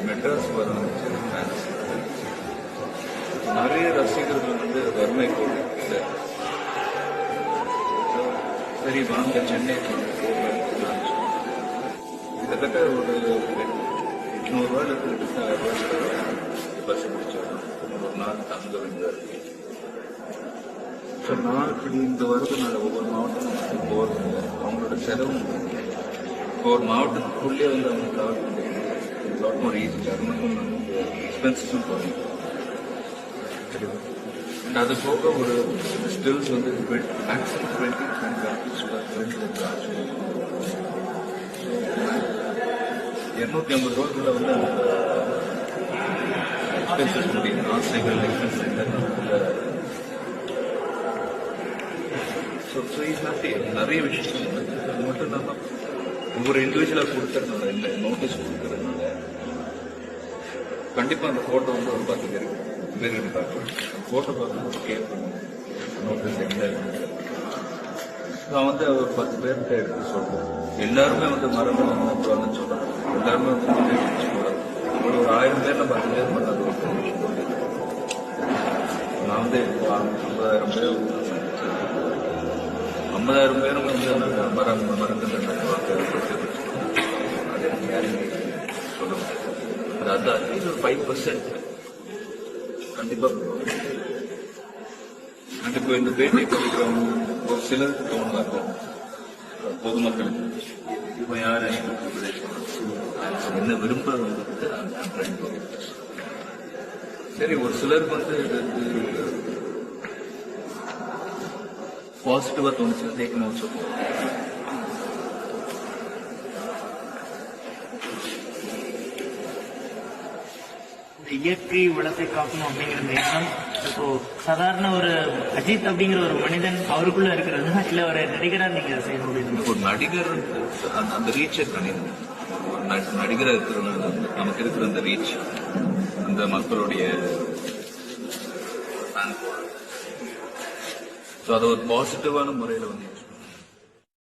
மெட்ராஸ் வரணும் நிறைய ரசிகர்கள் வந்து வறுமை கோடு இல்லை. சரி வாங்க சென்னை கிட்டத்தட்ட ஒரு 800 ரூபாயிலிருந்து 1000 பஸ் பிடிச்சோம். ஒரு நாள் தங்க வேண்டியதாக இருக்கு. ஸோ நான் இப்படி இந்த வருடனால ஒவ்வொரு மாவட்டமும் போகிறது அவங்களோட செலவு ஒரு மாவட்டத்துக்குள்ளே வந்து அவங்க ட்ராவல் பண்ணுறது ஈஸி. அது மட்டும் எக்ஸ்பென்சஸும் குறையும். அண்ட் அது போக ஒரு ஸ்டில்ஸ் வந்து மேக்ஸிமம் 250 ரூபாய்க்குள்ள வந்து எக்ஸ்பென்சஸ் முடியும். ஆசைகள் எக்ஸ்பென்சஸ் நிறைய விஷயம். அது மட்டும் இல்லாமல் ஒவ்வொரு இண்டிவிஜுவலாக கொடுக்கறதுனால இல்லை நோட்டீஸ் கொடுக்கறதுனால கண்டிப்பாக அந்த ஃபோட்டோ வந்து ஒரு 10 பேருக்கு பார்க்கணும். ஃபோட்டோ பார்க்கணும் கேட்கணும் நோட்டீஸ் எங்கே இருக்கு. நான் வந்து ஒரு 10 பேர்கிட்ட எடுத்து சொல்கிறேன். எல்லாருமே வந்து மரபு அப்புறம் சொல்கிறேன். எல்லாருமே வந்து போகிறாங்க. ஒரு 1000 பேரில் 10 பேர் பண்ணாது. நான் வந்து 50,000 பேர் 50,000 பேரும் வந்து மறந்து அது எனக்கு யாரும் சொல்ல முடியாது. அதாவது அட்லீஸ்ட் ஒரு 5% கண்டிப்பாக. அண்ட் இப்போ இந்த பேட்டி படிக்கிறவங்க ஒரு சிலருக்கு தோணுதா இருக்கும் பொதுமக்களுக்கு இப்போ யார் என்ன விரும்புறது சரி. ஒரு சிலருக்கு வந்து பாசிட்டிவா தோணுச்சு கேட்கணும் சொல்லுவோம். இயற்கை வளத்தை காக்கணும் அப்படிங்கிற எண்ணம் இப்போ சாதாரண ஒரு அஜித் அப்படிங்கிற ஒரு மனிதன் அவருக்குள்ள இருக்கிறது இல்ல ஒரு நடிகரா நீங்க செய்ய முடியும். ஒரு நடிகர் அந்த ரீச்சை கணிதம் ஒரு நடிகராக இருக்கிறது நமக்கு இருக்கிற அந்த ரீச் அந்த மக்களுடைய அது ஒரு பாசிட்டிவான முறையில் வந்து